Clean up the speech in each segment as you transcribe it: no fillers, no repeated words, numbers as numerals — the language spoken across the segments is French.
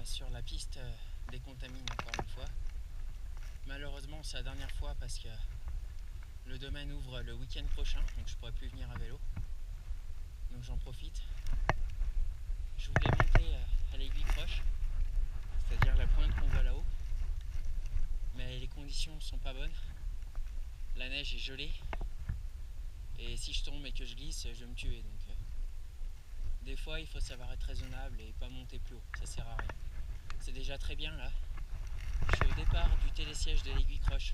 sur la piste des Contamines encore une fois. Malheureusement c'est la dernière fois parce que le domaine ouvre le week-end prochain, donc je pourrai plus venir à vélo. Donc j'en profite. Je voulais monter à l'aiguille croche, c'est-à-dire la pointe qu'on voit là-haut. Mais les conditions sont pas bonnes. La neige est gelée. Et si je tombe et que je glisse, je vais me tuer. Donc des fois il faut savoir être raisonnable et pas monter plus haut, ça sert à rien. C'est déjà très bien là. Je suis au départ du télésiège de l'aiguille croche.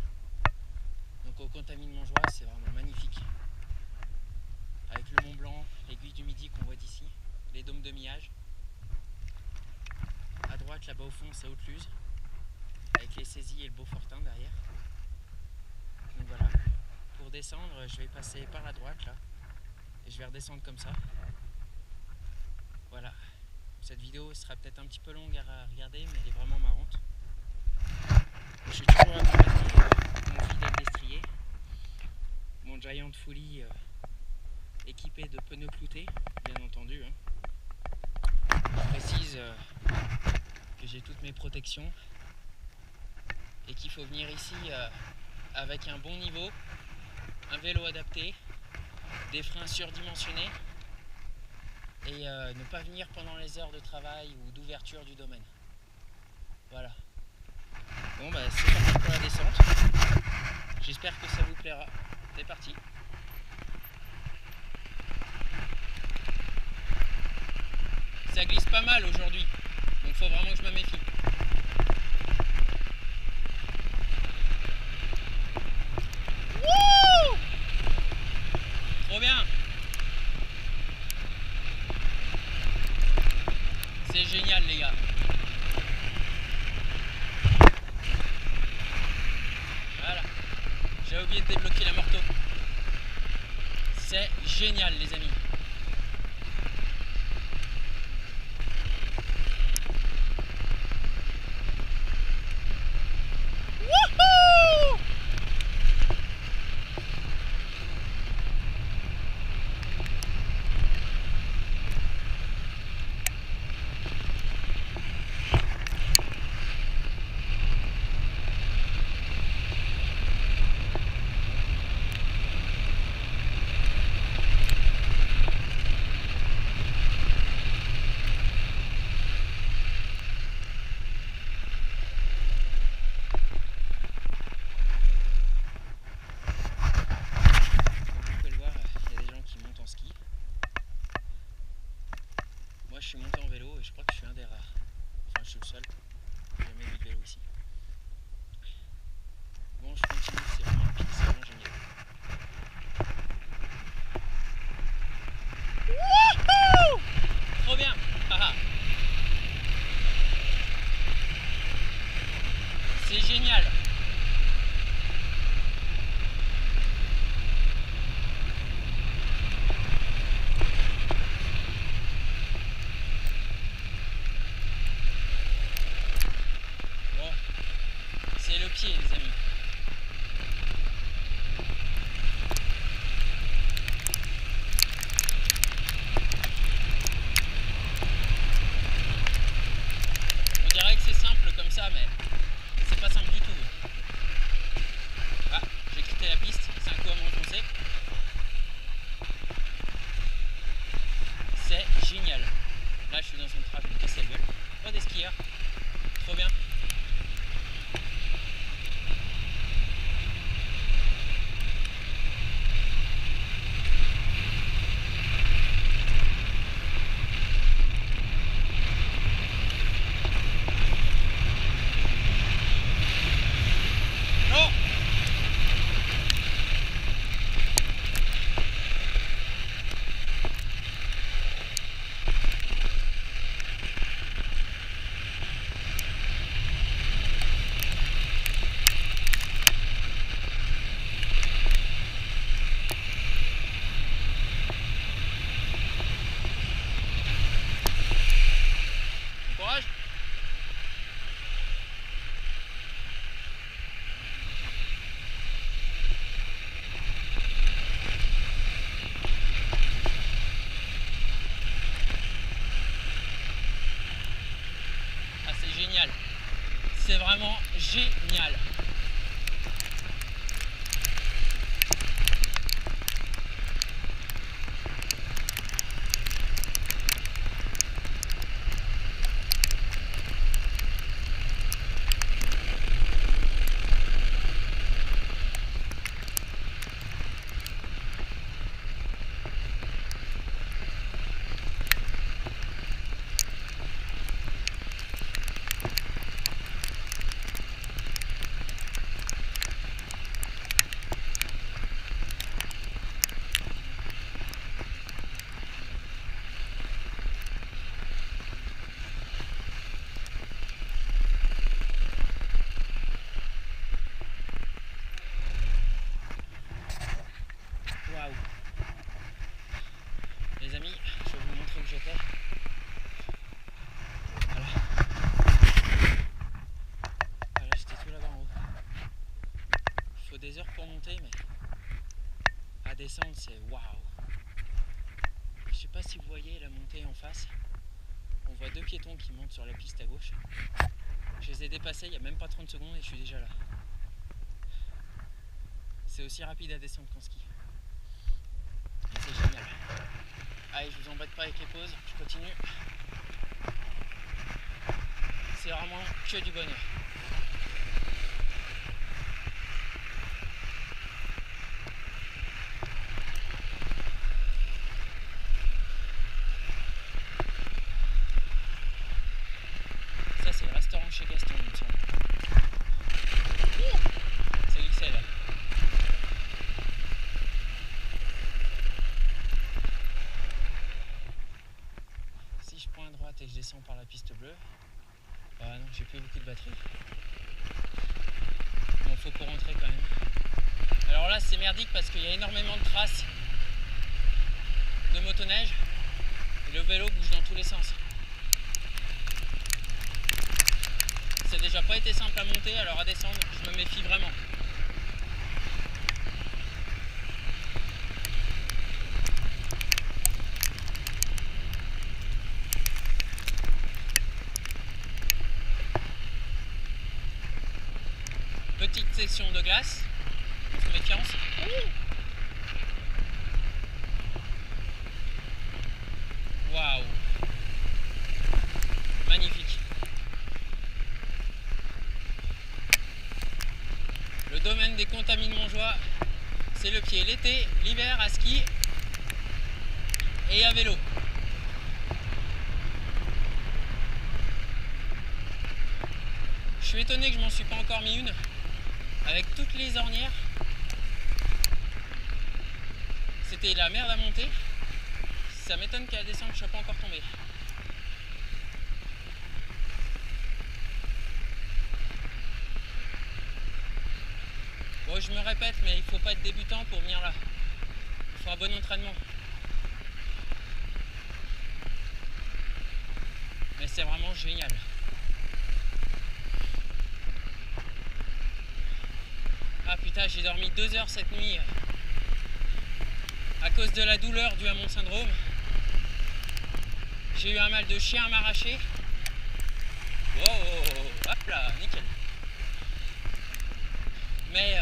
Donc au Contamine Montjoie, c'est vraiment magnifique. Avec le Mont Blanc, l'aiguille du Midi qu'on voit d'ici, les dômes de Miage. À droite, là-bas au fond, c'est Haute-Luz, avec les saisies et le Beaufortin derrière. Donc voilà. Pour descendre, je vais passer par la droite là. Et je vais redescendre comme ça. Voilà. Cette vidéo sera peut-être un petit peu longue à regarder, mais elle est vraiment marrante. Je suis toujours accompagné de mon fidèle destrier, mon Giant Fully équipé de pneus cloutés, bien entendu. Je précise que j'ai toutes mes protections et qu'il faut venir ici avec un bon niveau, un vélo adapté, des freins surdimensionnés et ne pas venir pendant les heures de travail ou d'ouverture du domaine. Voilà. Bon bah c'est parti pour la descente. J'espère que ça vous plaira. C'est parti. Ça glisse pas mal aujourd'hui, donc faut vraiment que je me méfie. Wouh! Trop bien! C'est génial les gars. Voilà. J'ai oublié de débloquer la morteau. C'est génial les amis. Je suis monté en vélo et je crois que je suis un des rares. Enfin, je suis le seul. J'ai jamais vu de vélo ici. Bon, je continue, c'est vraiment un pic, c'est vraiment génial. Wouhou! Trop bien! Haha! C'est génial! C'est le pied les amis. On dirait que c'est simple comme ça, mais c'est pas simple du tout. Ah, j'ai quitté la piste, c'est un coup à me renfoncer. C'est génial. Là je suis dans une trappe, je vais me casser la gueule. Oh, des skieurs. Trop bien. C'est vraiment génial. Waouh. Les amis, je vais vous montrer où j'étais. Voilà. Voilà, j'étais tout là-bas en haut. Il faut des heures pour monter, mais à descendre, c'est waouh. Je sais pas si vous voyez la montée en face. On voit deux piétons qui montent sur la piste à gauche. Je les ai dépassés il n'y a même pas 30 secondes et je suis déjà là. C'est aussi rapide à descendre qu'en ski. C'est génial. Allez, je vous embête pas avec les pauses, je continue. C'est vraiment que du bonheur. Ça, c'est le restaurant chez Gaston, il me semble. C'est glissé là. Si je prends à droite et que je descends par la piste bleue, ah non, j'ai plus beaucoup de batterie. Bon, faut pour rentrer quand même. Alors là, c'est merdique parce qu'il y a énormément de traces de motoneige et le vélo bouge dans tous les sens. Ça n'a déjà pas été simple à monter, alors à descendre, je me méfie vraiment. Petite section de glace, entre méfiance. Waouh! Magnifique. Le domaine des Contamines de Montjoie, c'est le pied l'été, l'hiver à ski et à vélo. Je suis étonné que je m'en suis pas encore mis une. Avec toutes les ornières, c'était la merde à monter. Ça m'étonne qu'à la descente je ne sois pas encore tombé. Bon, je me répète, mais il faut pas être débutant pour venir là. Il faut un bon entraînement. Mais c'est vraiment génial. Ah putain, j'ai dormi 2 heures cette nuit à cause de la douleur due à mon syndrome. J'ai eu un mal de chien à m'arracher. Wow, hop là, nickel. Mais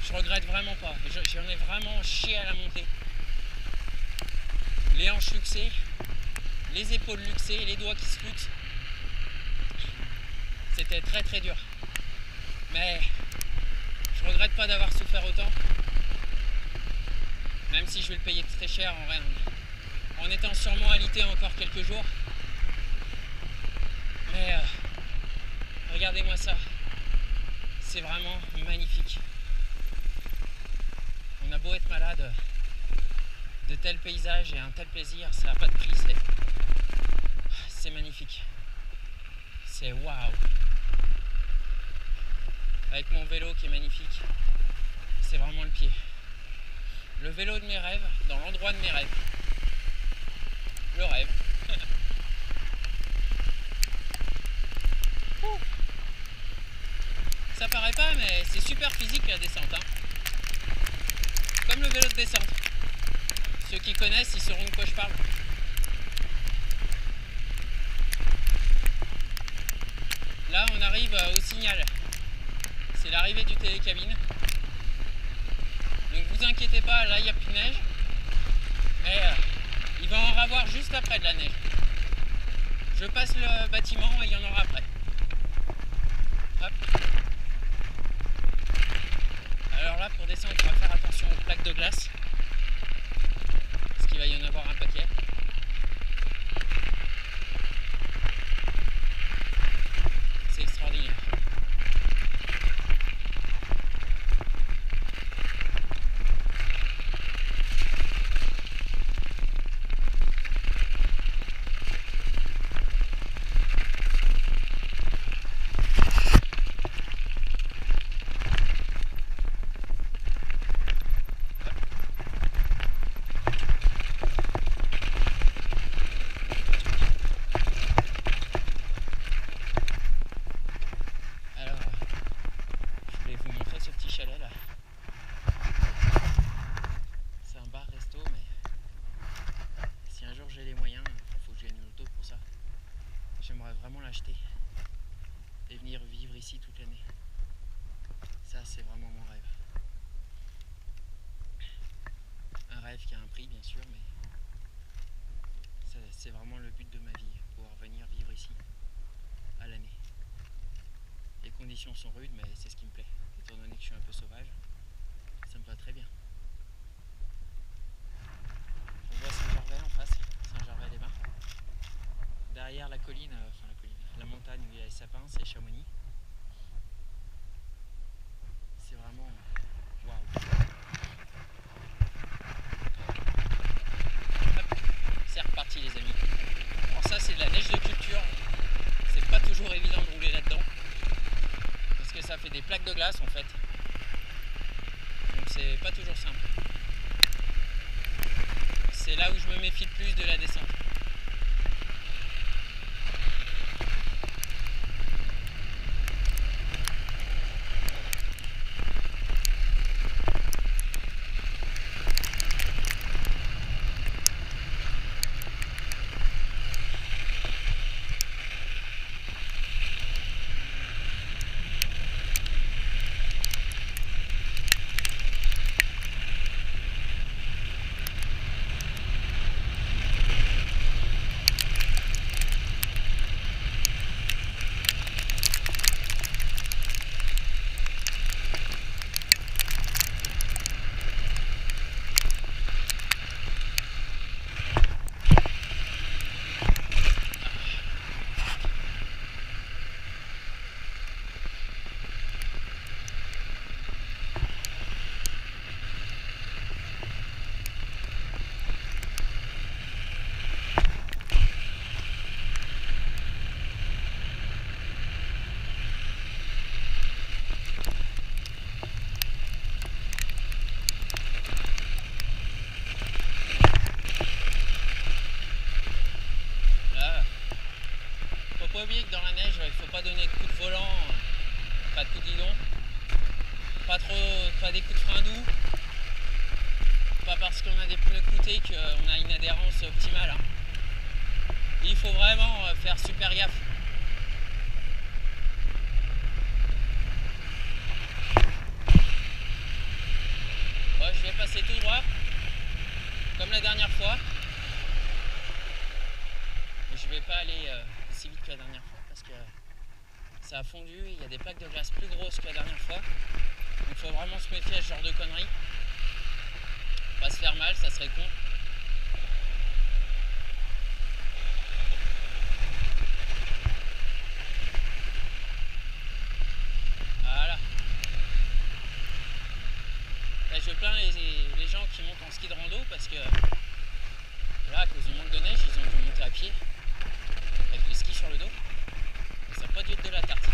je regrette vraiment pas. J'en ai vraiment chié à la montée. Les hanches luxées, les épaules luxées, les doigts qui se luxent. C'était très très dur. Mais je regrette pas d'avoir souffert autant. Même si je vais le payer très cher en étant sûrement alité encore quelques jours. Mais regardez-moi ça. C'est vraiment magnifique. On a beau être malade, de tels paysages et un tel plaisir, ça n'a pas de prix. C'est magnifique. C'est waouh. Avec mon vélo qui est magnifique, c'est vraiment le pied. Le vélo de mes rêves, dans l'endroit de mes rêves. Le rêve. Ça paraît pas, mais c'est super physique la descente. Hein. Comme le vélo de descente. Ceux qui connaissent, ils sauront de quoi je parle. Là, on arrive signal, c'est l'arrivée du télécabine. Donc vous inquiétez pas, là il n'y a plus de neige. Mais il va en avoir juste après de la neige. Je passe le bâtiment et il y en aura après. Hop. Alors là, pour descendre, on va faire attention aux plaques de glace. Parce qu'il va y en avoir un paquet. C'est extraordinaire. Ce petit chalet là, c'est un bar resto, mais si un jour j'ai les moyens, il faut que je gagne une auto pour ça. J'aimerais vraiment l'acheter et venir vivre ici toute l'année. Ça, c'est vraiment mon rêve. Un rêve qui a un prix, bien sûr, mais c'est vraiment le but de ma vie, pouvoir venir vivre ici à l'année. Les conditions sont rudes, mais c'est ce qui me plaît. Étant donné que je suis un peu sauvage, ça me va très bien. On voit Saint-Gervais en face, Saint-Gervais-les-Bains. Derrière la colline, la montagne où il y a les sapins, c'est Chamonix. C'est vraiment waouh. C'est reparti les amis. Alors ça c'est de la neige de culture. C'est pas toujours évident de rouler là-dedans. Parce que ça fait des plaques de glace en fait. Donc c'est pas toujours simple. C'est là où je me méfie le plus de la descente. Faut pas oublier que dans la neige, il faut pas donner de coups de volant, pas de coups de guidon, pas des coups de frein doux, pas parce qu'on a des pneus cloutés qu'on a une adhérence optimale. Hein. Il faut vraiment faire super gaffe. Bon, je vais passer tout droit, comme la dernière fois. Je vais pas aller aussi vite que la dernière fois parce que ça a fondu, il y a des plaques de glace plus grosses que la dernière fois. Donc il faut vraiment se méfier à ce genre de conneries. Pas se faire mal, ça serait con. Voilà. Là, je plains les gens qui montent en ski de rando parce que là, à cause du manque de neige, ils ont dû monter à pied avec les skis sur le dos. Et ça n'a pas dû être de la tarte.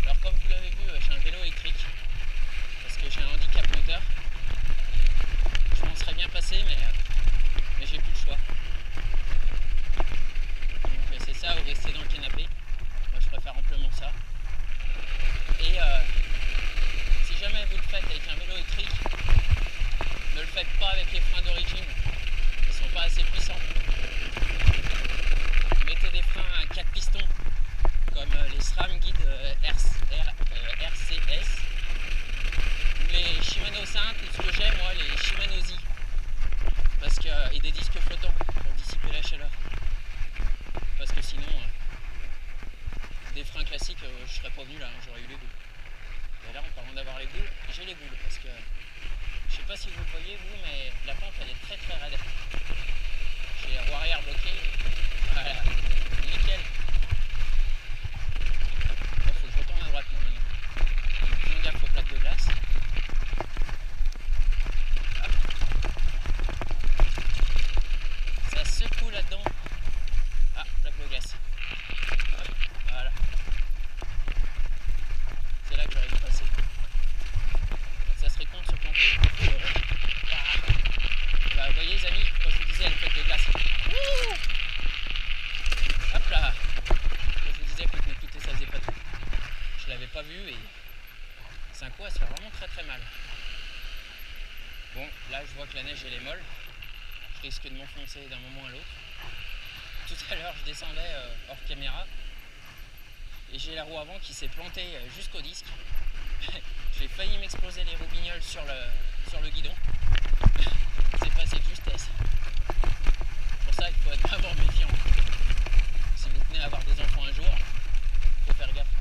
Alors comme vous l'avez vu, j'ai un vélo électrique parce que j'ai un handicap moteur. Je m'en serais bien passé mais j'ai plus le choix. Donc c'est ça ou rester dans le canapé. Moi je préfère amplement ça. assez puissant. Mettez des freins à 4 pistons comme les SRAM Guide RCS ou les Shimano Saint ou ce que j'ai moi, les Shimano Z, parce que, et des disques flottants pour dissiper la chaleur, parce que sinon des freins classiques je serais pas venu là, hein, j'aurais eu les boules. Et là en parlant d'avoir les boules, j'ai les boules parce que je sais pas si vous le voyez vous, mais la pente elle est très très raide. J'ai la roue arrière bloquée, voilà, nickel. Bon, faut que je retourne à droite maintenant. Donc faisons gaffe aux plaques de glace. Hop. Ça secoue là-dedans. Ah, plaque de glace. Hop, voilà. C'est là que j'aurais dû passer. Ça serait con de se planter. Bah, vous voyez les amis, quand je vous disais la plaque de glace. Wouh, hop là. Quand je vous disais que mes piquets ça faisait pas tout. Je l'avais pas vu et c'est un coup à se faire vraiment très très mal. Bon, là je vois que la neige elle est molle. Je risque de m'enfoncer d'un moment à l'autre. Tout à l'heure je descendais hors caméra et j'ai la roue avant qui s'est plantée jusqu'au disque. J'ai failli m'exploser les roubignoles sur le guidon. C'est passé de justesse. C'est pour ça qu'il faut être vraiment méfiant. Si vous tenez à avoir des enfants un jour, il faut faire gaffe.